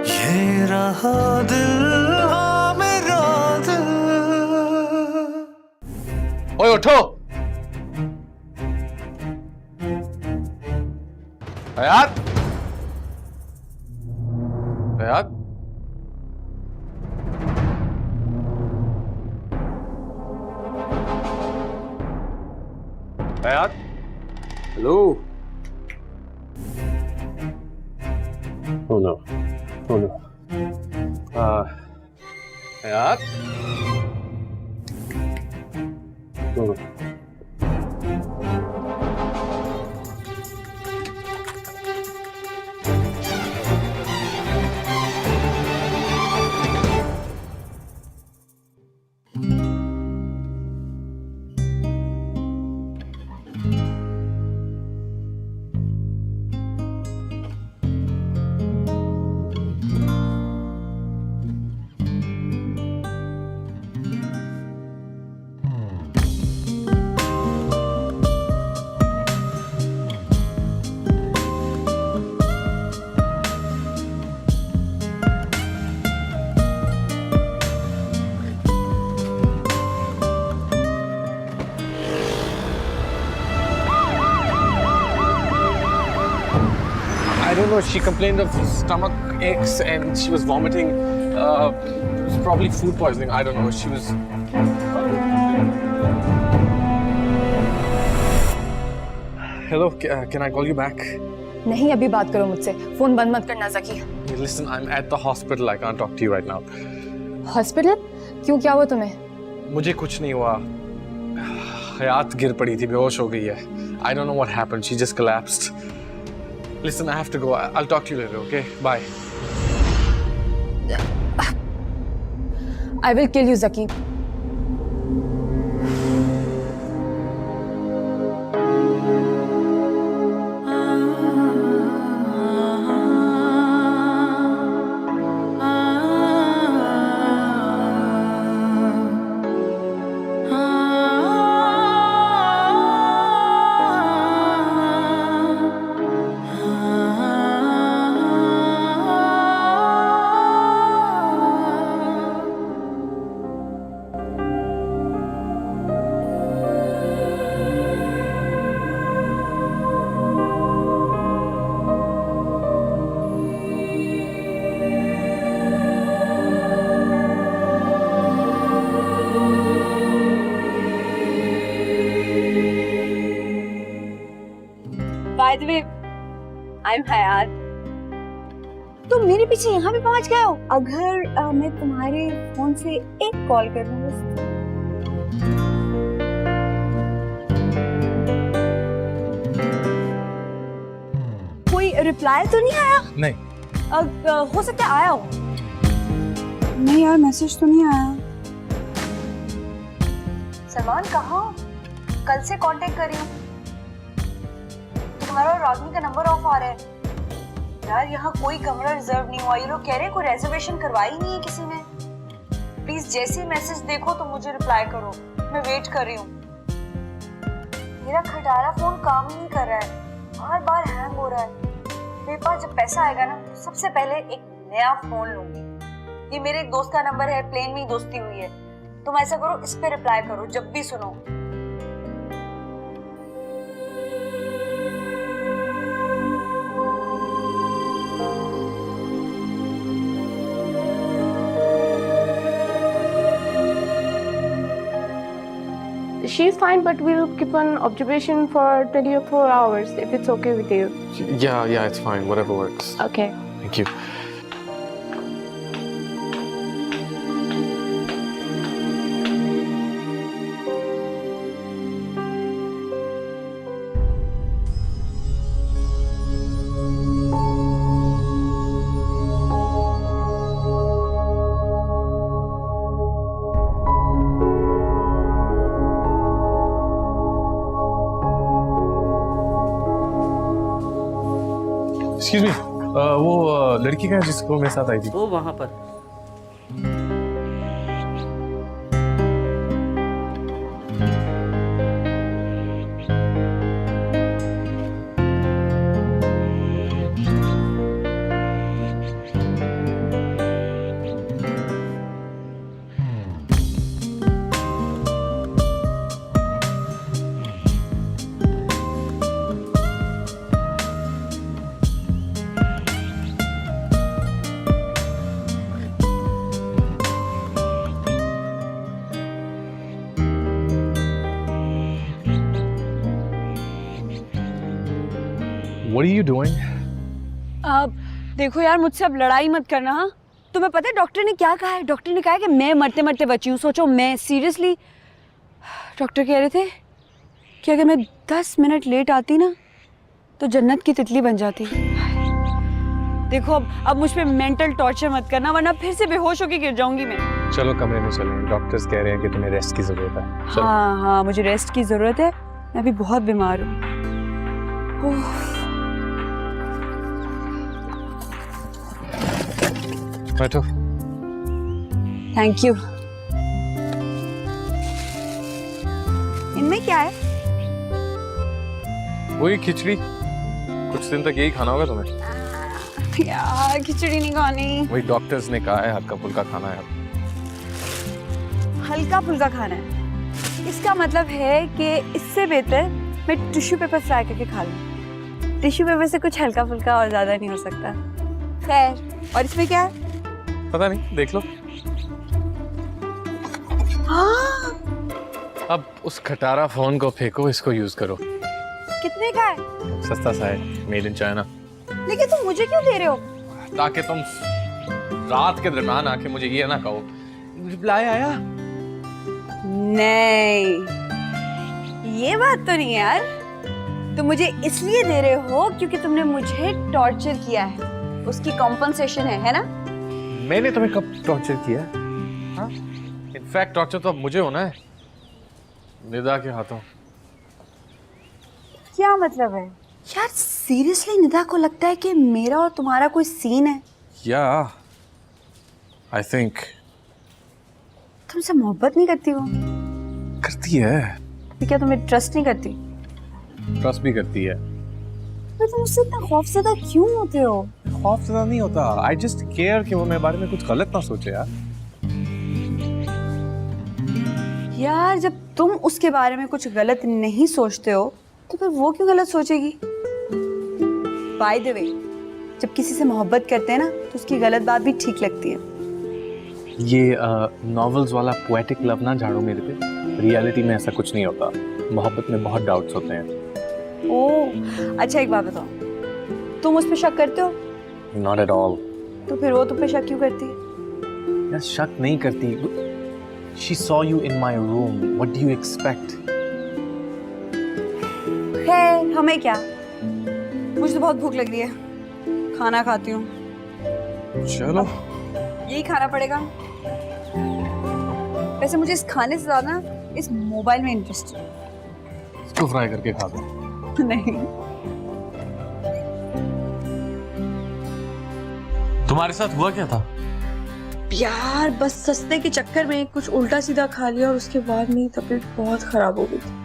ये रहा दिल, हाँ मेरा दिल। ओए उठो। Hayat, Hayat, Hayat, hello. Oh no, oh no. Hayat, oh no. I don't know. She complained of stomach aches and she was vomiting. It was probably food poisoning. I don't know. She was. Hello. Can I call you back? नहीं, अभी बात करो मुझसे। Phone बंद मत करना Zaki. Listen, I'm at the hospital. I can't talk to you right now. Hospital? क्यों, क्या हुआ तुम्हें? मुझे कुछ नहीं हुआ। हयात गिर पड़ी थी, बेहोश हो गई है। I don't know what happened. She just collapsed. Listen, I have to go. I'll talk to you later, okay? Bye. I will kill you, Zaki. By the way, I'm हयात। तुम मेरे पीछे यहाँ पे पहुँच गए हो? अगर मैं तुम्हारे फोन से एक कॉल कर दूँ बस। कोई रिप्लाई तो नहीं आया? नहीं। हो सकता है आया हो। नहीं यार, मैसेज तो नहीं आया। सलमान कहाँ हो? कल से कांटेक्ट कर रही हूँ। तुम्हारा और रागनी का नंबर ऑफ आ रहा है। यार यहाँ कोई कमरा रिजर्व नहीं हुआ। ये लोग कह रहे हैं कोई रिजर्वेशन करवाई नहीं है किसी ने। प्लीज जैसे ही मैसेज देखो तो मुझे रिप्लाई करो, मैं वेट कर रही हूँ। मेरा खटारा फोन काम ही नहीं कर रहा है, बार बार हैंग हो रहा है। मेरे पास जब पैसा आएगा ना तो सबसे पहले एक नया फोन लूंगी। ये मेरे एक दोस्त का नंबर है, प्लेन में ही दोस्ती हुई है। तुम ऐसा करो, इस पे रिप्लाई करो जब भी सुनो। She's fine, but we'll keep on observation for 24 hours if it's okay with you. Yeah, it's fine. Whatever works. Okay. Thank you. Excuse me, वो लड़की का जिसको मेरे साथ आई थी। वो वहाँ पर। What are you doing? अब देखो यार, मुझसे अब लड़ाई मत करना। हाँ, तुम्हें पता है डॉक्टर ने क्या कहा है? डॉक्टर ने कहा है कि मैं मरते मरते बची हूँ। सोचो, मैं सीरियसली, डॉक्टर कह रहे थे कि अगर मैं 10 मिनट लेट आती ना तो जन्नत की तितली बन जाती। देखो अब मुझ पे मेंटल टॉर्चर मत करना, वरना फिर से बेहोश होके गिर जाऊंगी मैं। चलो कमरे में चलो, डॉक्टर्स कह रहे हैं कि तुम्हें रेस्ट की जरूरत है। चलो। हाँ, मुझे रेस्ट की जरूरत है। मैं अभी बहुत बीमार हूँ। बैठो। Thank you. इनमें क्या है? वही खिचड़ी, कुछ दिन तक यही खाना होगा तुम्हें। यार खिचड़ी नहीं खानी। वही डॉक्टर्स ने कहा है, हल्का फुल्का खाना है। हल्का फुल्का खाना है, इसका मतलब है कि इससे बेहतर मैं टिश्यू पेपर फ्राई करके खा लूं। टिश्यू पेपर से कुछ हल्का फुल्का और ज्यादा नहीं हो सकता। खैर, और इसमें क्या है? पता नहीं, देख लो। हाँ, अब उस खटारा फोन को फेंको, इसको यूज करो। कितने का है? सस्ता सा है, मेड इन चाइना। लेकिन तुम मुझे क्यों दे रहे हो? ताकि तुम रात के दरमियान आके मुझे ये ना कहो रिप्लाई आया। नहीं, ये बात तो नहीं है यार। तुम मुझे इसलिए दे रहे हो क्योंकि तुमने मुझे टॉर्चर किया है, उसकी कॉम्पनसेशन है ना? मैंने तुम्हें कब टॉर्चर किया? हाँ? इनफैक्ट टॉर्चर तो अब मुझे होना है, निदा के हाथों। क्या मतलब है? यार सीरियसली निदा को लगता है कि मेरा और तुम्हारा कोई सीन है? या आई थिंक तुमसे मोहब्बत नहीं करती वो? करती है। तो क्या तुम्हें ट्रस्ट नहीं करती? ट्रस्ट भी करती है। तो तुम उससे इतना खौफजदा क्यों होते हो? खौफजदा नहीं होता, आई जस्ट केयर कि वो मेरे बारे में कुछ गलत ना सोचे यार। यार जब तुम उसके बारे में कुछ गलत नहीं सोचते हो तो फिर वो क्यों गलत सोचेगी? बाय द वे, जब किसी से मोहब्बत करते हैं ना तो उसकी गलत बात भी ठीक लगती है। ये नॉवेल्स वाला पोएटिक लव ना झाड़ो मेरे पे। रियलिटी में ऐसा कुछ नहीं होता, मोहब्बत में बहुत डाउट्स होते हैं। ओह अच्छा, एक बात बताओ, तुम उस पर शक करते हो? Not at all. तो फिर वो तुम पे शक क्यों करती है? यार शक नहीं करती। She saw you in my room. What do you expect? खैर, हमें क्या, मुझे तो बहुत भूख लग रही है, खाना खाती हूँ। चलो यही खाना पड़ेगा। वैसे मुझे इस खाने से ज्यादा इस मोबाइल में इंटरेस्ट है। इसको फ्राई करके खा दो। नहीं, तुम्हारे साथ हुआ क्या था? यार बस सस्ते के चक्कर में कुछ उल्टा सीधा खा लिया और उसके बाद मेरी तबीयत बहुत खराब हो गई थी।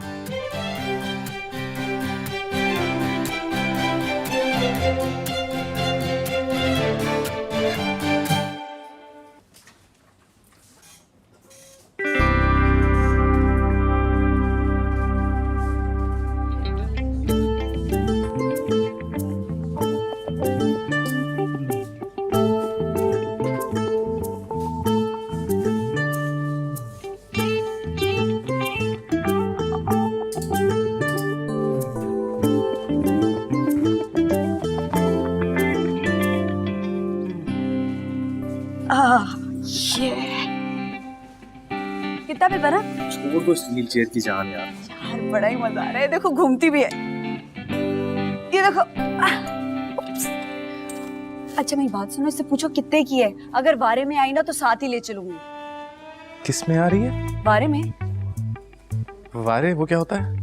कितना बिल बना? वो तो स्टील चेयर की जान यार। यार बड़ा ही मजा आ रहा है, देखो घूमती भी है। ये देखो। अच्छा मेरी बात सुनो, इससे पूछो कितने की है, अगर बारे में आई ना तो साथ ही ले चलूंगी। किस में आ रही है? बारे में? वारे वो क्या होता है?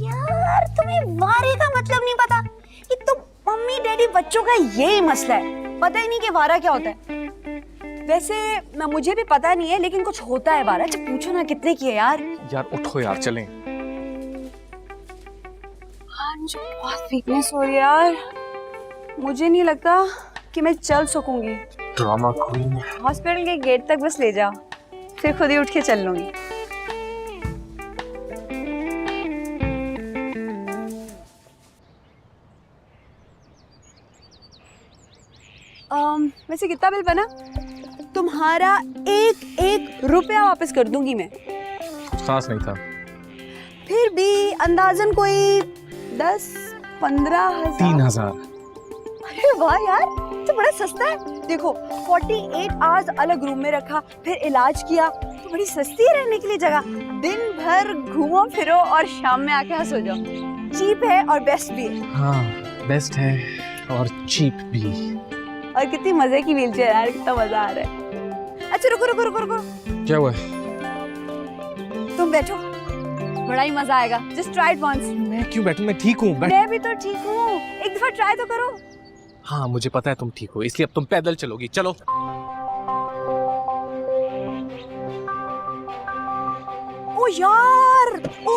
यार तुम्हें वारे का मतलब नहीं पता? कि तुम मम्मी डैडी बच्चों का यही मसला है, पता ही नहीं कि वारा क्या होता है। वैसे ना मुझे भी पता नहीं है, लेकिन कुछ होता है वारा। जब पूछो ना कितने की है यार। यार उठो यार, चलें। हाँ मुझे बहुत वीकनेस हो रही है यार, मुझे नहीं लगता कि मैं चल सकूंगी। Drama queen. हॉस्पिटल के गेट तक बस ले जाओ, फिर खुद ही उठ के चल लूंगी। वैसे कितना बिल बना? तुम्हारा एक रुपया वापस कर दूंगी मैं। खास नहीं था। फिर भी अंदाजन कोई 10 15,000। 3,000। अरे वाह यार, तो बड़ा सस्ता है। देखो 48 आवर्स अलग रूम में रखा, फिर इलाज किया, तो बड़ी सस्ती है रहने के लिए जगह। दिन भर घूमो फिरो और शाम में आके सो जाओ। चीप है और बेस्ट भी है। हाँ, बेस्ट है और चीप भी। और कितनी मजे की व्हीलचेयर यार, कितना मजा आ रहा है। अच्छा रुको रुको रुको रुको, क्या हुआ? तुम बैठो, बड़ा ही मजा आएगा। Just try it once. मैं क्यों बैठूं? मैं ठीक हूँ। मैं भी तो ठीक हूँ, एक दफा ट्राई तो करो। हाँ, मुझे पता है तुम ठीक हो, इसलिए अब तुम पैदल चलोगी। चलो। ओ यार, ओ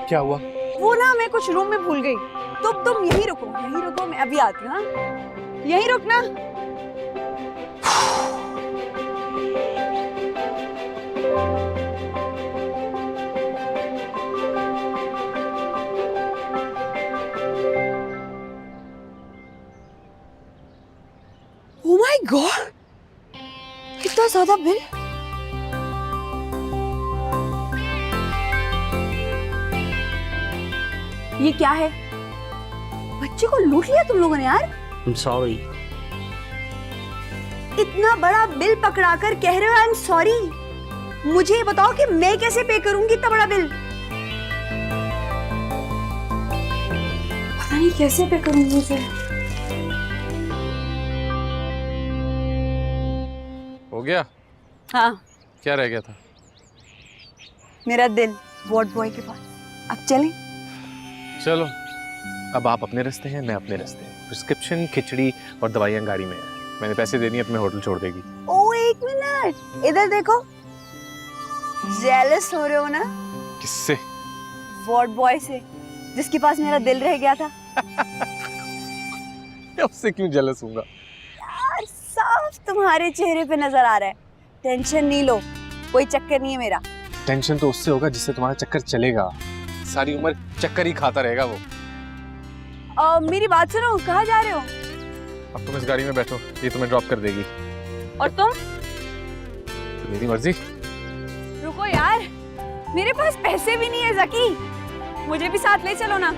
क्या हुआ? वो ना मैं कुछ रूम में भूल गई। तो तुम यहीं रुको, मैं अभी आती हूँ। हाँ, यहीं रुकना। Oh my God! कितना ज्यादा बिल। ये क्या है? बच्चे को लूट लिया तुम लोगों ने यार। I'm sorry. इतना बड़ा बिल पकड़ाकर कह रहे हो आई एम सॉरी। मुझे ये बताओ कि मैं कैसे पे करूंगी इतना बड़ा बिल। पता नहीं कैसे पे करूंगी इसे। हो गया? हाँ, क्या रह गया था? मेरा दिल वार्ड बॉय के पास। अब चलें? चलो, अब आप अपने रास्ते हैं, मैं अपने रास्ते हैं। प्रिस्क्रिप्शन, खिचड़ी और दवाइयाँ गाड़ी में है। मैंने पैसे देनी है, अपने होटल छोड़ देगी। ओ एक मिनट, इधर देखो। जेलस हो रहे हो ना? किससे? वार्ड बॉय से, जिसके पास मेरा दिल रह गया था। उससे क्यों जेलस हूँगा? यार साफ तुम्हारे चेहरे पे नजर आ रहा है। टेंशन नहीं लो, कोई चक्कर नहीं है मेरा। टेंशन तो उससे होगा जिससे तुम्हारा चक्कर चलेगा। सारी उम्र चक्कर ही खाता रहेगा वो। मेरी बात सुनो, कहाँ जा रहे हो? अब तुम इस गाड़ी में बैठो, ये तुम्हें ड्रॉप कर देगी। और तुम? तो मेरी मर्जी। रुको यार, मेरे पास पैसे भी नहीं है ज़की, मुझे भी साथ ले चलो ना।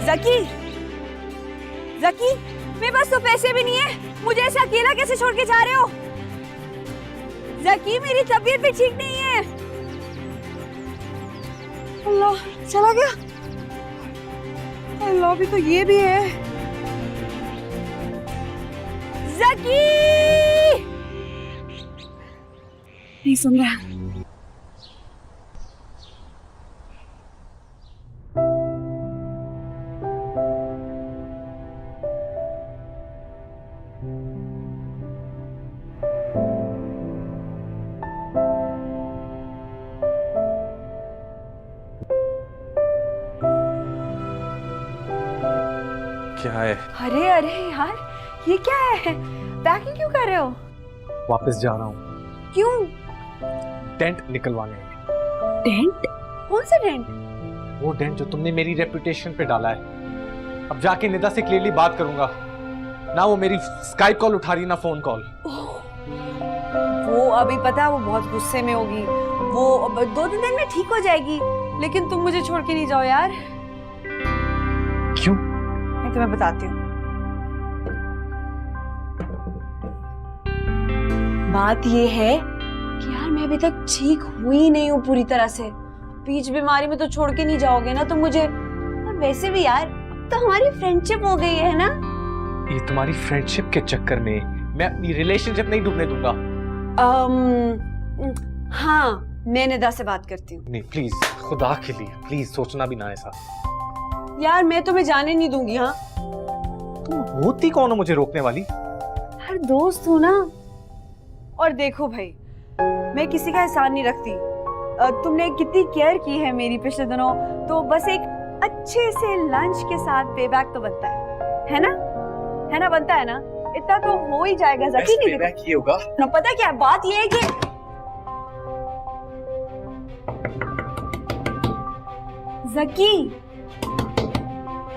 ज़की, ज़की, मेरे पास तो पैसे भी नहीं है, मुझे ऐसे अकेला कैसे छोड़ के जा रहे हो? ज़की, मेरी तबीयत भी ठीक नहीं है। अल्लाह, चला गया। अल्लाह, भी तो ये भी है। ज़की! नहीं सुन रहा। क्या है? अरे अरे यार, ये क्या है? पैकिंग क्यों कर रहे हो? वापस जा रहा हूँ। क्यों? टेंट निकलवाने। टेंट? कौन सा टेंट? वो टेंट जो तुमने मेरी रेपुटेशन पे डाला है। अब जाके निदा से क्लियरली बात करूंगा। ना वो मेरी स्काइप कॉल उठा रही, ना फोन कॉल। वो अभी पता है, वो बहुत गुस्से में होगी। वो 2-3 दिन में ठीक हो जाएगी, लेकिन तुम मुझे छोड़ के नहीं जाओ यार। क्यों? मैं तुम्हें बताती हूँ। बात ये है कि यार मैं अभी तक ठीक हुई नहीं हूँ पूरी तरह से। बीच बीमारी में तो छोड़ के नहीं जाओगे ना तुम मुझे। और वैसे भी यार, अब तो हमारी फ्रेंडशिप हो गई है ना। ये तुम्हारी फ्रेंडशिप के चक्कर में मैं अपनी रिलेशनशिप नहीं डूबने दूंगा। हाँ, मैं निदा से बात करती हूँ। नहीं प्लीज, खुदा के लिए प्लीज, सोचना भी ना ऐसा। यार मैं तुम्हें जाने नहीं दूंगी। हाँ, तुम होती कौन हो मुझे रोकने वाली? हर दोस्त हो ना। और देखो भाई, मैं किसी का एहसान नहीं रखती। तुमने कितनी केयर की है मेरी पिछले दिनों, तो बस एक अच्छे से लंच के साथ पेबैक तो बनता है ना? है ना, बनता है ना? इतना तो हो ही जाएगा ज़की। नहीं पेबैक ये होगा ना, पता क्या बात ये है कि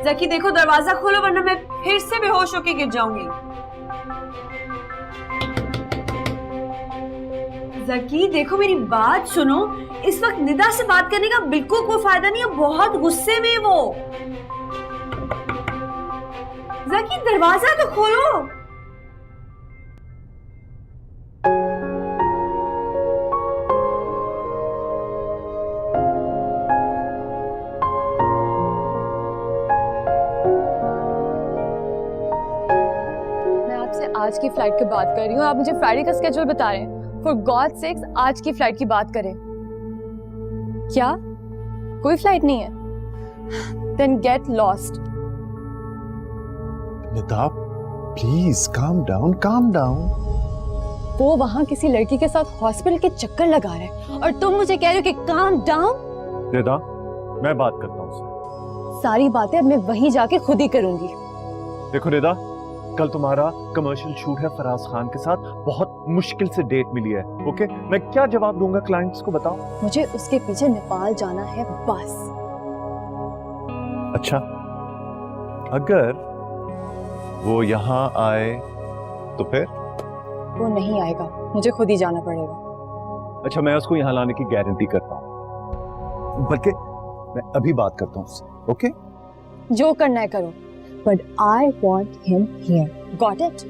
ज़की देखो, दरवाजा खोलो वरना मैं फिर से बेहोश होके गिर जाऊंगी। जकी देखो मेरी बात सुनो, इस वक्त निदा से बात करने का बिल्कुल कोई फायदा नहीं है, बहुत गुस्से में है वो। जकी दरवाजा तो खोलो। मैं आपसे आज की फ्लाइट की बात कर रही हूँ, आप मुझे फ्राइडे का स्केड्यूल बता रहे हैं। फॉर गॉड सेक्स आज की फ्लाइट की बात करें। क्या कोई फ्लाइट नहीं है? Then get lost. Nida, please calm down, calm down. वो वहां किसी लड़की के साथ हॉस्पिटल के चक्कर लगा रहे हैं और तुम मुझे कह रहे हो कि काम डाउन। निदा, मैं बात करता हूँ उससे। सारी बातें अब मैं वहीं जाके खुद ही करूंगी। देखो निदा, कल तुम्हारा कमर्शियल शूट है फराज खान के साथ, बहुत मुश्किल से डेट मिली है। ओके, मैं क्या जवाब दूंगा क्लाइंट्स को, बताओ। मुझे उसके पीछे नेपाल जाना है बस। अच्छा, अगर वो यहाँ आए तो फिर? वो नहीं आएगा, मुझे खुद ही जाना पड़ेगा। अच्छा, मैं उसको यहाँ लाने की गारंटी करता हूँ, बल्कि मैं अभी बात करता हूँ उससे। ओके, जो करना है करो, but I want him here. Got it?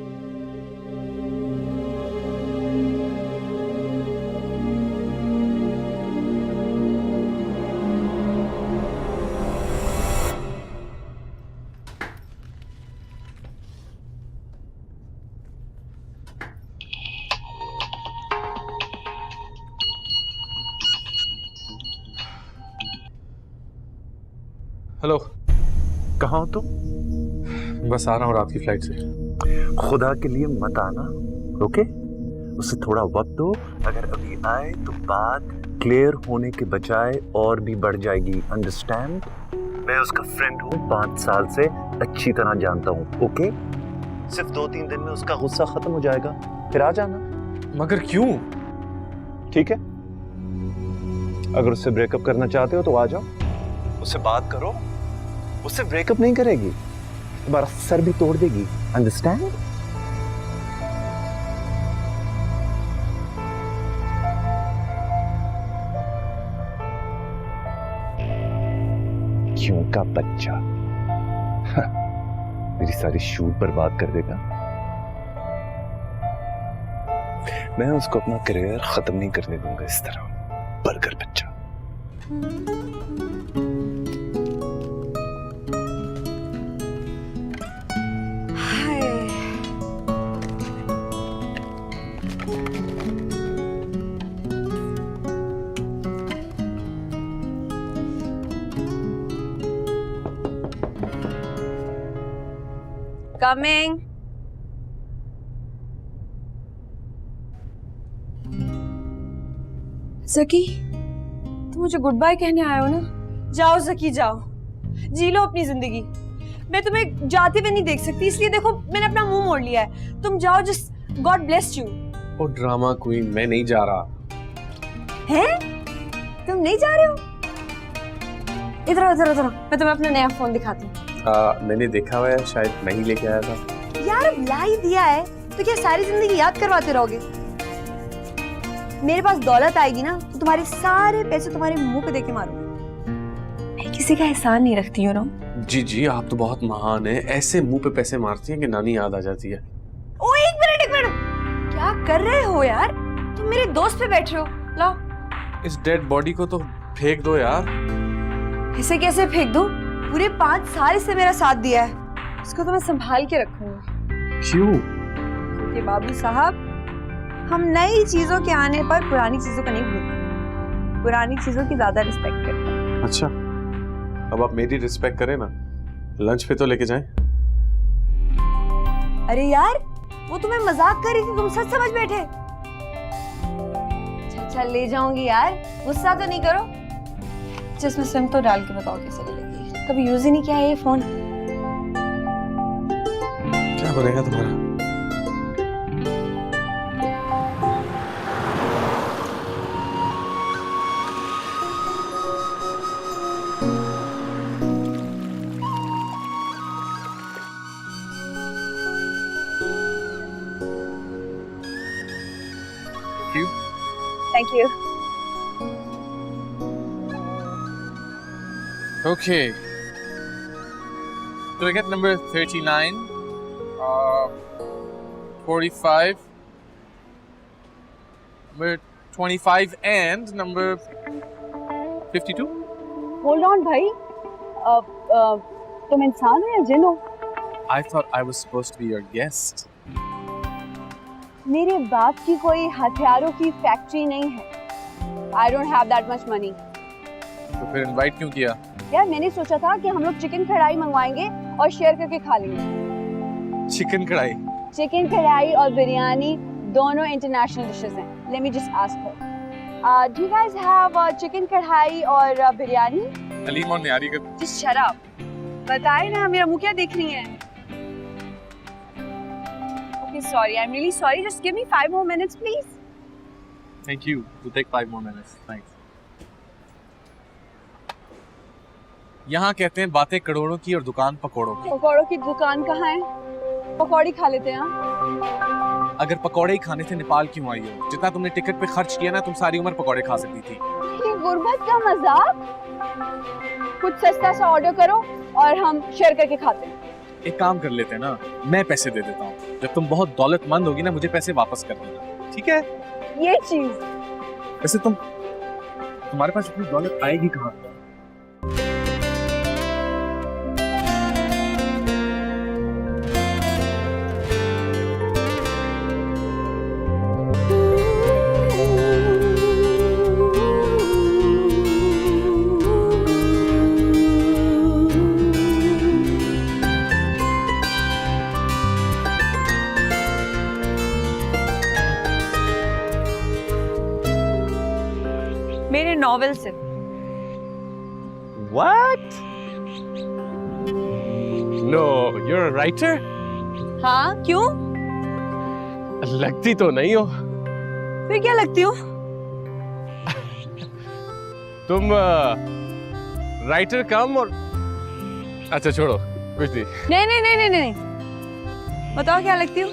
Hello, कहाँ हो तुम? बस आ रहा हूँ रात की फ्लाइट से। खुदा के लिए मत आना, ओके? उसे थोड़ा वक्त दो, अगर अभी आए तो बात क्लियर होने के बजाय और भी बढ़ जाएगी। अंडरस्टैंड? मैं उसका फ्रेंड हूँ, 5 साल से अच्छी तरह जानता हूँ। ओके, सिर्फ 2-3 दिन में उसका गुस्सा खत्म हो जाएगा, फिर आ जाना। मगर क्यों? ठीक है, अगर उससे ब्रेकअप करना चाहते हो तो आ जाओ, उससे बात करो। उससे ब्रेकअप नहीं करेगी, तुम्हारा सर भी तोड़ देगी। अंडरस्टैंड? क्यों का बच्चा मेरी सारी शूट बर्बाद कर देगा। मैं उसको अपना करियर खत्म नहीं करने दूंगा इस तरह। बर्गर बच्चा। कमिंग। जकी, तुम मुझे गुड बाय कहने आए हो ना? जाओ जकी, जाओ, जी लो अपनी जिंदगी। मैं तुम्हें जाते हुए नहीं देख सकती, इसलिए देखो मैंने अपना मुंह मोड़ लिया है। तुम जाओ, just God bless you. Oh drama queen, मैं नहीं जा रहा। हैं? तुम नहीं जा रहे हो? इधर इधर इधर, मैं तुम्हें अपना नया फोन दिखाती हूँ। मैंने देखा हुआ है, शायद मैं ही लेके आया था। यार अब ला ही दिया है तो क्या सारी जिंदगी याद करवाते रहोगे? मेरे पास दौलत आएगी ना तो तुम्हारे सारे पैसे तुम्हारे मुंह पे देके मारूंगी। मैं किसी का एहसान नहीं रखती हूँ ना। जी जी, आप तो बहुत महान है, ऐसे मुंह पे पैसे मारती हैं कि नानी याद आ जाती है। ओ एक मिनट, क्या कर रहे हो यार? तुम मेरे दोस्त पे बैठ रहे हो। लाओ इस डेड बॉडी को तो फेंक दो यार। इसे कैसे फेंक दूं? पूरे 5 साल इसने मेरा साथ दिया है, इसको तो मैं संभाल के रखूंगी। क्यों? क्योंकि बाबू साहब, हम नई चीजों के आने पर पुरानी चीजों को नहीं भूलते, पुरानी चीजों की ज्यादा रिस्पेक्ट करते हैं। अच्छा, अब आप मेरी रिस्पेक्ट करें ना, लंच पे तो लेके जाएं। अरे यार, वो तुम्हें मजाक कर रही थी, तुम सच समझ बैठे। अच्छा ले जाऊंगी यार, गुस्सा तो नहीं करो। जिसमें सिम तो डाल के बताओ कैसे लगेगी, कभी यूज ही नहीं किया है ये फोन। क्या बनेगा तुम्हारा? Thank you. Okay. So I get number 39, 45, number 25, and number 52. Hold on भाई, तुम इंसान हो या जिन हो? I thought I was supposed to be your guest. मेरे बाप की कोई हथियारों की फैक्ट्री नहीं है। I don't have that much money. तो फिर इनवाइट क्यों किया? यार मैंने सोचा था कि हम लोग चिकन कढ़ाई मंगवाएंगे और शेयर करके खा लेंगे। चिकन कढ़ाई? चिकन कढ़ाई और बिरयानी दोनों इंटरनेशनल डिशेस हैं। Let me just ask her. Do you guys have chicken कढ़ाई और बिरयानी? हलीम और निहारी का। Just shut up. बताए ना, मेरा मुंह क्या देख रही है? Okay, sorry. I'm really sorry. Just give me 5 more minutes, please. Thank you. We'll take 5 more minutes. Thanks. यहाँ कहते हैं बातें करोड़ों की और दुकान पकोड़ों की। पकौड़ों की दुकान कहाँ है? पकौड़ी खा लेते हैं। अगर पकोड़े ही खाने थे नेपाल क्यों आई हो? जितना तुमने टिकट पे खर्च किया ना, तुम सारी उम्र पकोड़े खा सकती थी। ये गुर्बत का मजाक? कुछ सस्ता सा ऑर्डर करो और हम शेयर करके खाते हैं। एक काम कर लेते हैं ना, मैं पैसे दे देता हूँ। जब तुम बहुत दौलतमंद होगी ना, मुझे पैसे वापस कर देना, ठीक है? ये चीज वैसे तुम्हारे पास इतनी दौलत आएगी कहाँ? मेरे नॉवेल से। What? No, you're a writer? हाँ, क्यों? लगती तो नहीं हो। फिर क्या लगती हूँ? तुम राइटर कम और अच्छा छोड़ो, कुछ नहीं। नहीं। बताओ क्या लगती हूँ?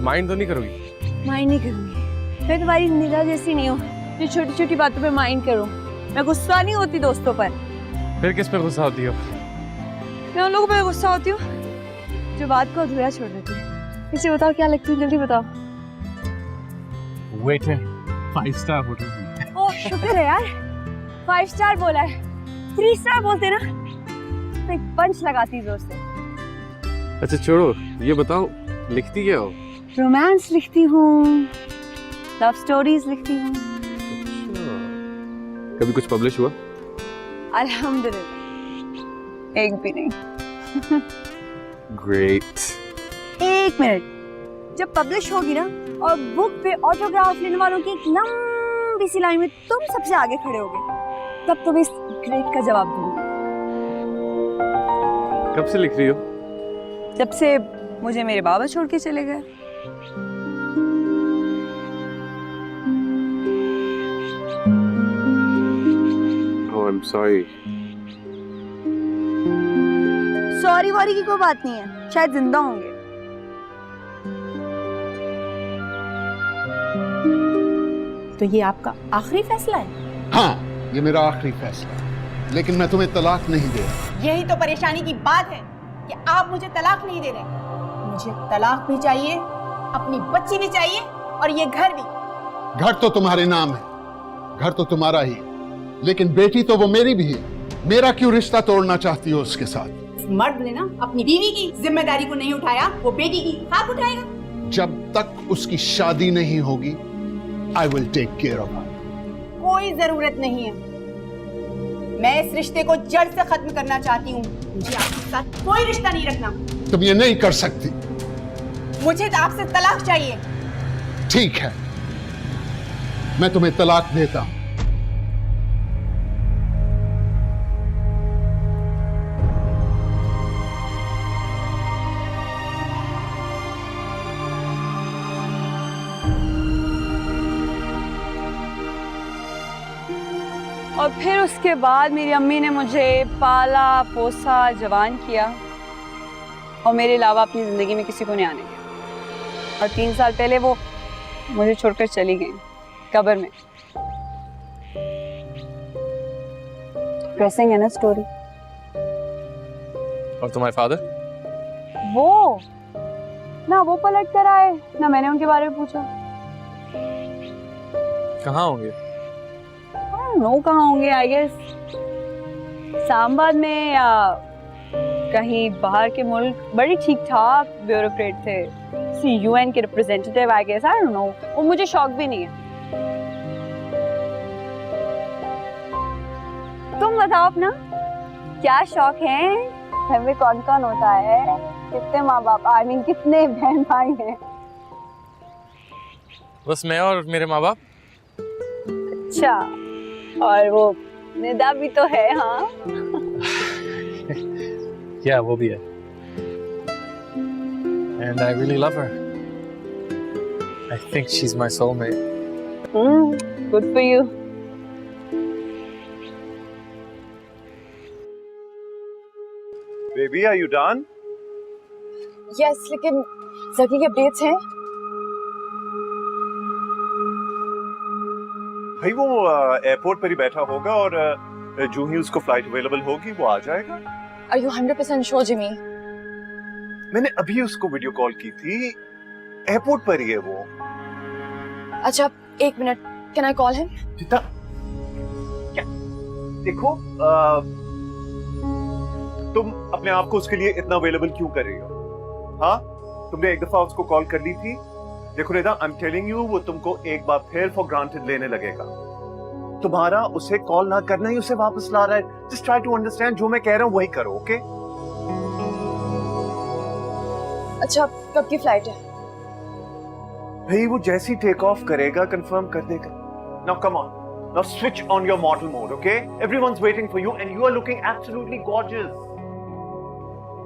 माइंड तो नहीं करोगी? माइंड नहीं करूँगी। मैं तुम्हारी निगाह जैसी नहीं हूँ जो छोटी छोटी बातों पे माइंड करो। मैं गुस्सा नहीं होती दोस्तों पर। फिर किस पे गुस्सा होती हो? मैं उन लोगों पे गुस्सा होती हूँ जो बात को अधूरा छोड़ देते हैं। इसे बताओ क्या लगती है, जल्दी बताओ। Waiter 5 star hotel. ओह शुक्र है यार, 5 स्टार बोला है। 3 स्टार बोलते ना तो एक पंच लगाती जोर से। अच्छा छोड़ो, ये बताओ लिखती क्या हो? रोमांस लिखती हूँ, लव स्टोरीज लिखती हूँ। कभी कुछ पब्लिश हुआ? अल्हम्दुलिल्लाह एक भी नहीं। ग्रेट। एक मिनट, जब पब्लिश होगी ना और बुक पे ऑटोग्राफ लेने वालों की एक लंबी सी लाइन में तुम सबसे आगे खड़े होगे, तब तुम इस ग्रेट का जवाब दूंगी। कब से लिख रही हो? जब से मुझे मेरे बाबा छोड़ के चले गए। Oh, I'm sorry. Sorry worry की कोई बात नहीं है, शायद जिंदा होंगे। तो ये आपका आखिरी फैसला है? हाँ, ये मेरा आखिरी फैसला है, लेकिन मैं तुम्हें तलाक नहीं दे रहा। यही तो परेशानी की बात है कि आप मुझे तलाक नहीं दे रहे। मुझे तलाक भी चाहिए, अपनी बच्ची भी चाहिए और ये घर भी। घर तो तुम्हारे नाम है, घर तो तुम्हारा ही, लेकिन बेटी तो वो मेरी भी है। मेरा क्यों रिश्ता तोड़ना चाहती हो उसके साथ? मर्द ने ना अपनी बीवी की जिम्मेदारी को नहीं उठाया, वो बेटी की हाथ उठाएगा। जब तक उसकी शादी नहीं होगी, I will take care of her. कोई जरूरत नहीं है, मैं इस रिश्ते को जड़ से खत्म करना चाहती हूँ। मुझे आपके साथ कोई रिश्ता नहीं रखना। तुम ये नहीं कर सकती। मुझे तो आपसे तलाक चाहिए। ठीक है, मैं तुम्हें तलाक देता हूं। और फिर उसके बाद मेरी अम्मी ने मुझे पाला पोसा जवान किया और मेरे अलावा अपनी ज़िंदगी में किसी को नहीं आने दिया। और 3 साल पहले वो मुझे छोड़कर चली गई कब्र में। डिप्रेसिंग है ना स्टोरी। और तुम्हारे फादर? वो ना वो पलट कर आए ना मैंने उनके बारे में पूछा। कहाँ होंगे? नो कहाँ होंगे, आई गेस इस्लामाबाद में या कहीं बाहर के मुल्क। बड़ी ठीक ठाक ब्यूरोक्रेट थे, यूएन के representative, I guess, I don't know. वो मुझे शौक भी नहीं है। तुम बताओ अपना क्या शौक है? घर में कौन कौन होता है? कितने माँ बाप, आई मीन कितने बहन भाई हैं? बस मैं और मेरे माँ बाप। अच्छा, और वो निदा भी तो है? हाँ क्या वो भी है। And I really love her. I think she's my soulmate. Good for you. Baby, are you done? Yes, लेकिन जकी के अपडेट्स हैं? भाई वो एयरपोर्ट पर ही बैठा होगा और जो ही उसको फ्लाइट अवेलेबल होगी वो आ जाएगा। Are you 100% sure, Jimmy? मैंने अभी उसको वीडियो कॉल की थी, एयरपोर्ट पर ही है वो। अच्छा, एक minute, can I call him? जितना क्या देखो, तुम अपने आप को उसके लिए इतना अवेलेबल क्यों कर रही हो? हाँ, तुमने एक दफा उसको कॉल कर ली थी। देखो Nida, I am telling you, वो तुमको एक बार फिर फॉर ग्रांटेड लेने लगेगा। तुम्हारा उसे कॉल ना करना ही उसे वापस ला रहा है। जस्ट ट्राई टू अंडरस्टैंड, जो मैं कह रहा हूं वही करो, ओके? अच्छा, कब की फ्लाइट है? भाई वो जैसे ही टेक ऑफ करेगा कंफर्म कर देगा। Now come on, now switch on your model mode, okay? Everyone's waiting for you and you are looking absolutely gorgeous.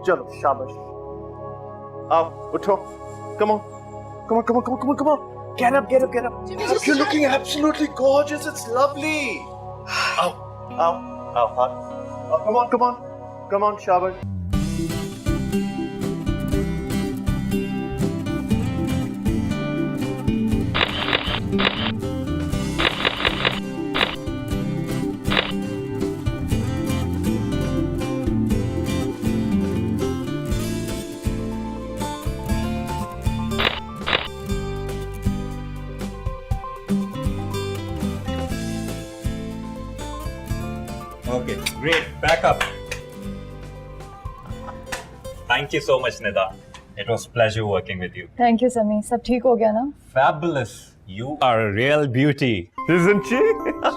चलो शाबाश, आओ उठो, come on, come on, come on, come on, come on, come on. Get up, get up, get up. You're looking absolutely gorgeous. It's lovely. Ow, ow, ow, hot. Oh, come on, come on. Come on, Shabash. Okay, great. Back up. Thank you so much, Nida. It was pleasure working with you. Thank you समी, सब ठीक हो गया ना? Fabulous. You are a real beauty. Isn't she?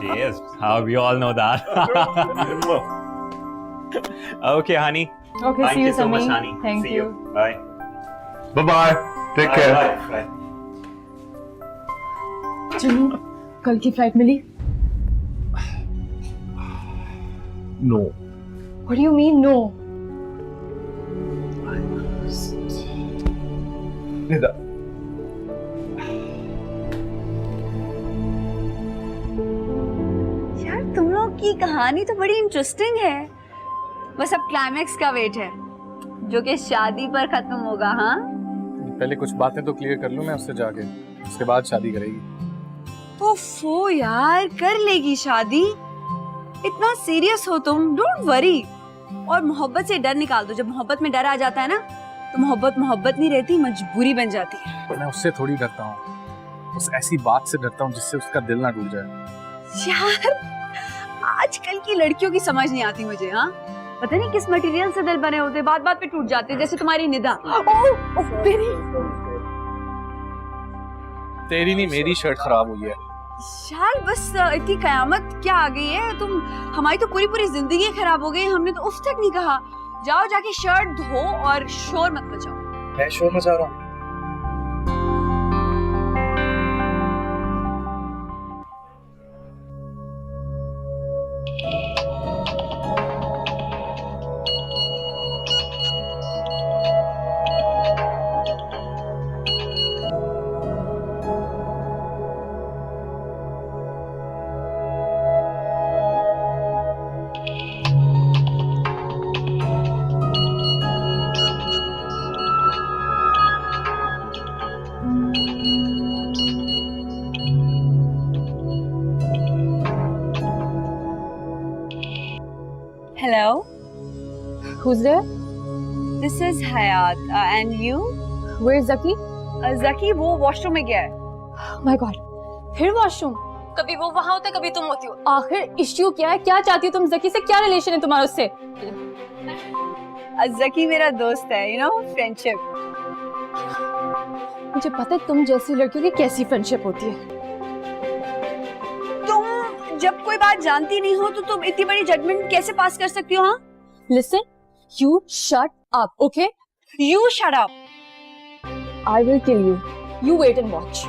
She is. How we all know that. Okay, honey. Okay, Thank see you, so Sami. much, honey. Thank See you. Bye. Bye-bye. Take Bye, care. bye. Bye. Jimmy, कल की flight मिली? No. What do you mean no? Nida. यार तुम लोग की कहानी तो बड़ी इंटरेस्टिंग है। बस अब क्लाइमैक्स का वेट है, जो कि शादी पर खत्म होगा। हाँ, पहले कुछ बातें तो क्लियर कर लूं मैं उससे जाके, उसके बाद शादी करेगी। ओफो यार, कर लेगी शादी। इतना सीरियस हो तुम, डोंट वरी। और मोहब्बत से डर निकाल दो। जब मोहब्बत में डर आ जाता है ना, तो मोहब्बत मोहब्बत नहीं रहती, मजबूरी बन जाती है। मैं उससे थोड़ी डरता हूँ, उस ऐसी बात से डरता हूँ जिससे उसका दिल ना टूट जाए। यार आजकल की लड़कियों की समझ नहीं आती मुझे। हाँ, पता नहीं किस मटेरियल से दिल बने होते, बात बात पे टूट जाते, जैसे तुम्हारी निदा। तेरी नहीं, मेरी शर्ट खराब हुई है। यार बस इतनी कयामत क्या आ गई है? तुम, हमारी तो पूरी पूरी जिंदगी खराब हो गई, हमने तो उफ तक नहीं कहा। जाओ जाके शर्ट धो और शोर मत मचाओ। मैं शोर मचा रहा हूँ? Who's there? This is Hayat. And you? Where's Zaki? Zaki वो वॉशरूम में गया है. Oh my God. फिर वॉशरूम? कभी वो वहाँ होता है, कभी तुम होती हो. आखिर इश्यू क्या है? क्या चाहती हो तुम ज़की से? क्या रिलेशन है तुम्हारा उससे? ज़की मेरा दोस्त है, you know, friendship. मुझे पता है तुम जैसी लड़कियों की कैसी फ्रेंडशिप होती है. तुम जब कोई बात जानती नहीं हो तो तुम इतनी बड़ी जजमेंट कैसे पास कर सकती हो? हाँ? Listen, you shut up, okay? You shut up. I will kill you. You wait and watch.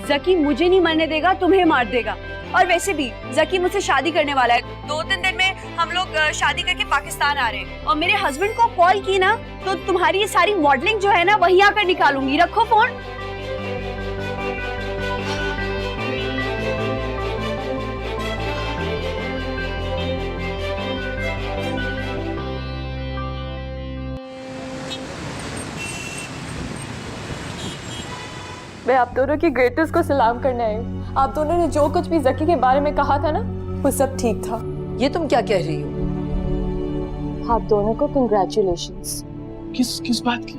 Zaki मुझे नहीं मरने देगा, तुम्हें मार देगा. और वैसे भी ज़की मुझसे शादी करने वाला है. 2-3 दिन में हम लोग शादी करके पाकिस्तान आ रहे हैं. और मेरे हस्बैंड को कॉल की ना तो तुम्हारी ये सारी मॉडलिंग जो है ना वहीं आकर निकालूंगी. रखो फोन. मैं आप दोनों की ग्रेटेस्ट को सलाम करने आई हूँ. आप दोनों ने जो कुछ भी ज़की के बारे में कहा था ना, वो सब ठीक था. ये तुम क्या कह रही हो? आप दोनों को कंग्रेचुलेशंस. किस बात की?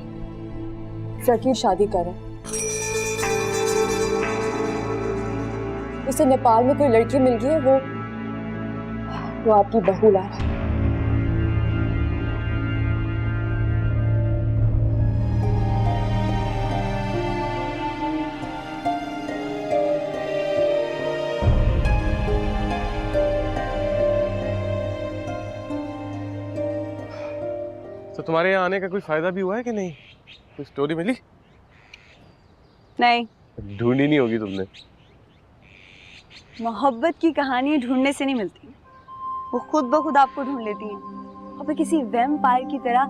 ज़की शादी करें. उसे नेपाल में कोई लड़की मिल गई है, वो आपकी बहू ला रहा है. तो तुम्हारे यहाँ आने का कोई फायदा भी हुआ है कि नहीं? कोई स्टोरी मिली? नहीं. ढूंढी नहीं होगी तुमने. मोहब्बत की कहानी ढूंढने से नहीं मिलती, वो खुद ब खुद आपको ढूंढ लेती हैं. और फिर किसी वैम्पायर की तरह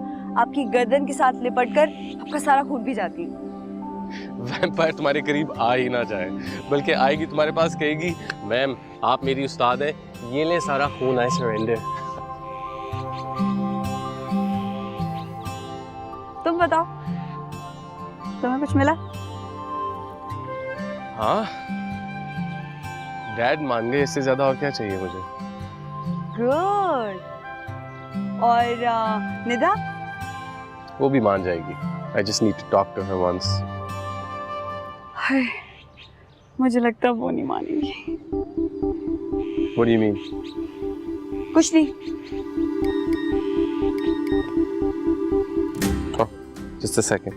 आपकी गर्दन के साथ लिपटकर आपका सारा खून पी जाती है. वैम्पायर तुम्हारे करीब आ ही ना जाए, बल्कि आएगी तुम्हारे पास, कहेगी मैम आप मेरी उस्ताद है, ये ले सारा खून, आई सरेंडर. तुम बताओ, तुम्हें कुछ मिला? हाँ, डैड मान गए, इससे ज्यादा और क्या चाहिए मुझे? गुड. और निदा? वो भी मान जाएगी. I just need to talk to her once. हाय, मुझे लगता है वो नहीं मानेंगी. What do you mean? कुछ नहीं. Oh, just a second.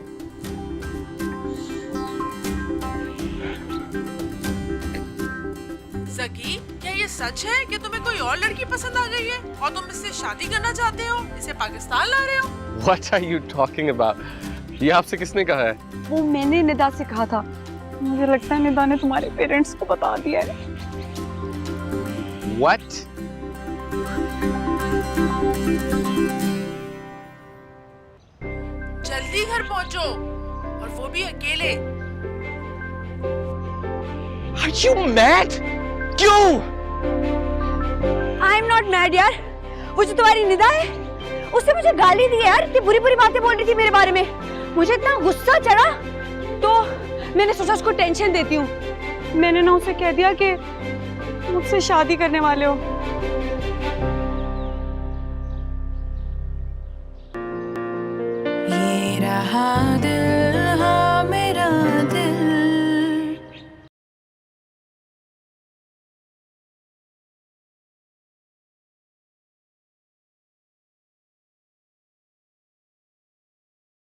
Zaki, क्या ये सच है कि तुम्हें कोई और लड़की पसंद आ गई है और तुम इससे शादी करना चाहते हो, इसे पाकिस्तान ला रहे हो? What are you talking about? ये आपसे किसने कहा है? वो मैंने निदा से कहा था. मुझे लगता है निदा ने तुम्हारे पेरेंट्स को बता दिया है. What? जल्दी घर पहुंचो, और वो भी अकेले. Are you mad? क्यों? आई एम नॉट मैड यार. वो जो तुम्हारी निदा है, उसने मुझे गाली दी यार. इतनी बुरी बुरी बातें बोल रही थी मेरे बारे में. मुझे इतना गुस्सा चढ़ा तो मैंने सोचा उसको टेंशन देती हूँ. मैंने ना उसे कह दिया कि मुझसे शादी करने वाले हो. ये रहा दिल